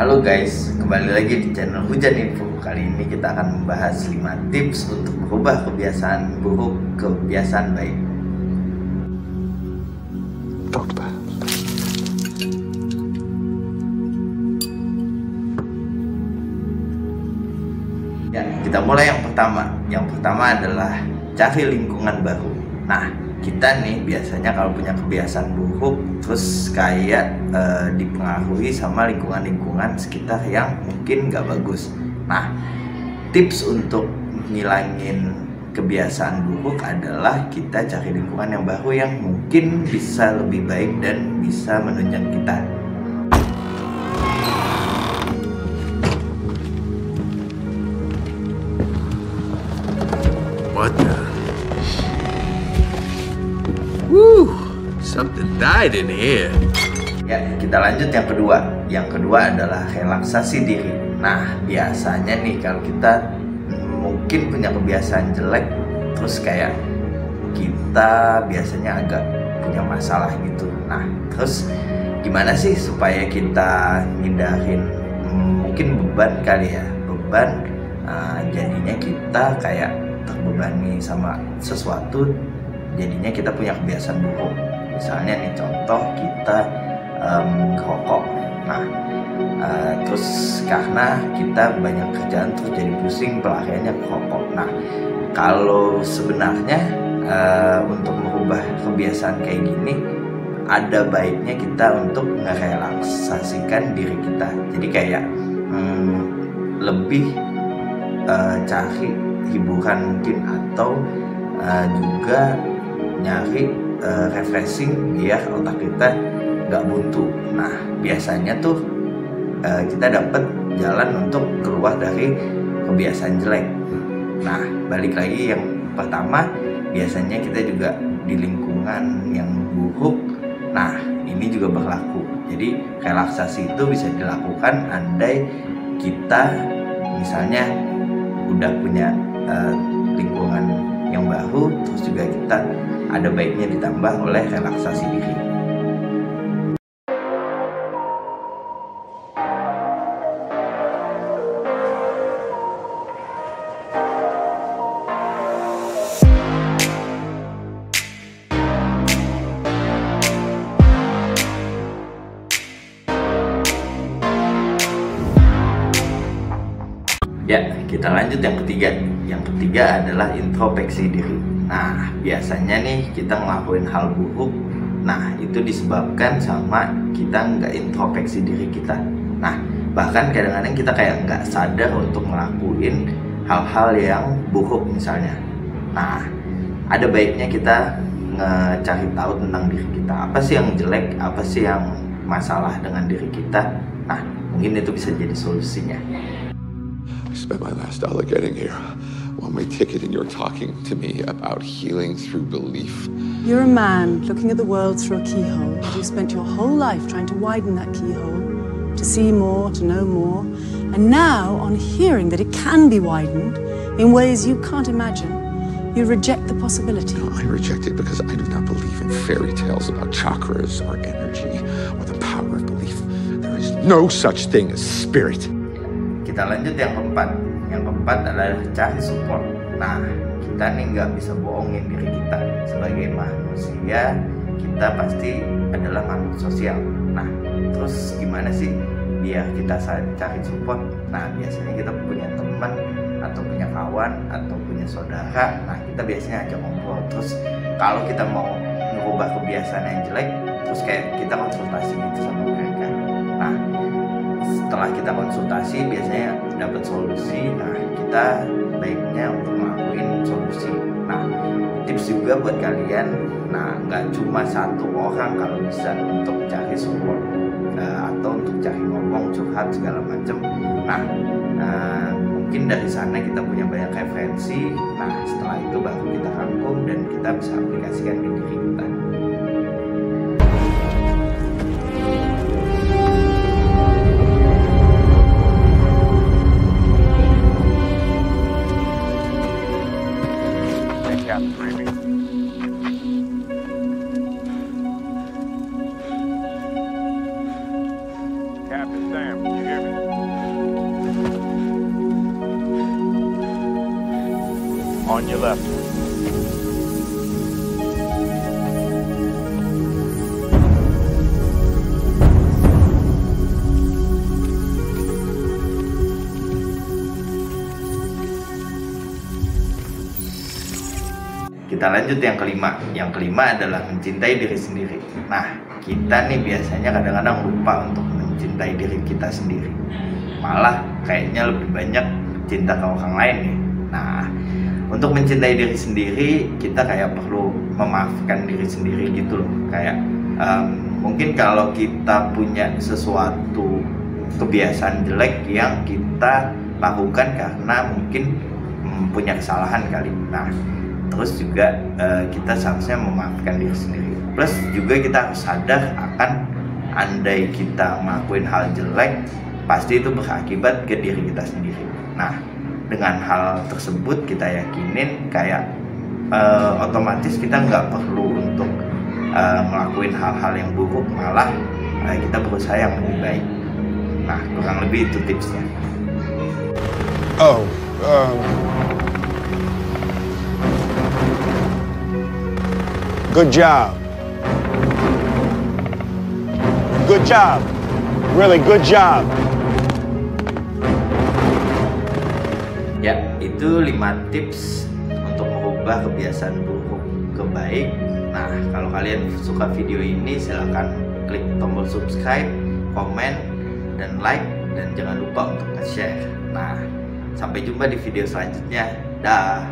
Halo guys, kembali lagi di channel Hujan Info. Kali ini kita akan membahas 5 tips untuk merubah kebiasaan buruk ke kebiasaan baik. Ya, kita mulai yang pertama. Yang pertama adalah cari lingkungan baru. Nah, kita nih biasanya kalau punya kebiasaan buruk terus kayak dipengaruhi sama lingkungan-lingkungan sekitar yang mungkin gak bagus. Nah, tips untuk ngilangin kebiasaan buruk adalah kita cari lingkungan yang baru yang mungkin bisa lebih baik dan bisa menunjang kita. What the? Woo! Something died in here. Ya, kita lanjut yang kedua. Yang kedua adalah relaksasi diri. Nah, biasanya nih kalau kita mungkin punya kebiasaan jelek, terus kayak kita biasanya agak punya masalah gitu. Nah, terus gimana sih supaya kita ngindarin mungkin beban kali ya, beban jadinya kita kayak terbebani sama sesuatu, jadinya kita punya kebiasaan buruk. Misalnya nih contoh kita ngerokok. Nah, terus karena kita banyak kerjaan terus jadi pusing, pelariannya ngerokok. Nah, kalau sebenarnya untuk merubah kebiasaan kayak gini ada baiknya kita untuk ngerelaksasikan diri kita. Jadi kayak lebih cari hiburan mungkin, atau juga nyari refreshing biar otak kita gak buntu. Nah, biasanya tuh kita dapat jalan untuk keluar dari kebiasaan jelek. Nah, balik lagi yang pertama, biasanya kita juga di lingkungan yang buruk. Nah, ini juga berlaku. Jadi relaksasi itu bisa dilakukan andai kita misalnya udah punya lingkungan yang baru, terus juga kita ada baiknya ditambah oleh relaksasi diri. Ya, kita lanjut yang ketiga. Yang ketiga adalah introspeksi diri. Nah, biasanya nih kita ngelakuin hal buruk. Nah, itu disebabkan sama kita nggak introspeksi diri kita. Nah, bahkan kadang-kadang kita kayak nggak sadar untuk ngelakuin hal-hal yang buruk misalnya. Nah, ada baiknya kita cari tahu tentang diri kita. Apa sih yang jelek? Apa sih yang masalah dengan diri kita? Nah, mungkin itu bisa jadi solusinya. I spent my last dollar getting here. Want my ticket and you're talking to me about healing through belief. You're a man looking at the world through a keyhole. You spent your whole life trying to widen that keyhole, to see more, to know more. And now, on hearing that it can be widened in ways you can't imagine, you reject the possibility. No, I reject it because I do not believe in fairy tales about chakras or energy or the power of belief. There is no such thing as spirit. Kita lanjut yang keempat. Yang keempat adalah cari support. Nah, kita nih nggak bisa bohongin diri kita. Sebagai manusia, kita pasti adalah makhluk sosial. Nah, terus gimana sih biar kita cari support? Nah, biasanya kita punya teman atau punya kawan atau punya saudara. Nah, kita biasanya ajak ngobrol. Terus kalau kita mau mengubah kebiasaan yang jelek, terus kayak kita konsultasi gitu sama mereka. Nah, setelah kita konsultasi biasanya dapat solusi. Nah, kita baiknya untuk ngelakuin solusi. Nah, tips juga buat kalian, nah nggak cuma satu orang kalau bisa untuk cari support atau untuk cari ngomong, curhat segala macam. Nah, mungkin dari sana kita punya banyak referensi. Nah, setelah itu baru kita rangkum dan kita bisa aplikasikan di diri kita. Captain Sam, you hear me? on your left. Kita lanjut yang kelima. Yang kelima adalah mencintai diri sendiri. Nah, kita nih biasanya kadang-kadang lupa untuk mencintai diri kita sendiri. Malah kayaknya lebih banyak cinta ke orang lain nih. Nah, untuk mencintai diri sendiri, kita kayak perlu memaafkan diri sendiri gitu loh. Kayak mungkin kalau kita punya sesuatu kebiasaan jelek yang kita lakukan karena mungkin punya kesalahan kali. Nah, terus juga kita seharusnya memaafkan diri sendiri. Plus juga kita harus sadar akan andai kita ngelakuin hal jelek, pasti itu berakibat ke diri kita sendiri. Nah, dengan hal tersebut kita yakinin kayak otomatis kita nggak perlu untuk ngelakuin hal-hal yang buruk, malah kita berusaha yang lebih baik. Nah, kurang lebih itu tipsnya. Good job. Good job. Really good job. Ya, itu 5 tips untuk mengubah kebiasaan buruk ke baik. Nah, kalau kalian suka video ini, silahkan klik tombol subscribe, komen, dan like, dan jangan lupa untuk nge-share. Nah, sampai jumpa di video selanjutnya. Dah.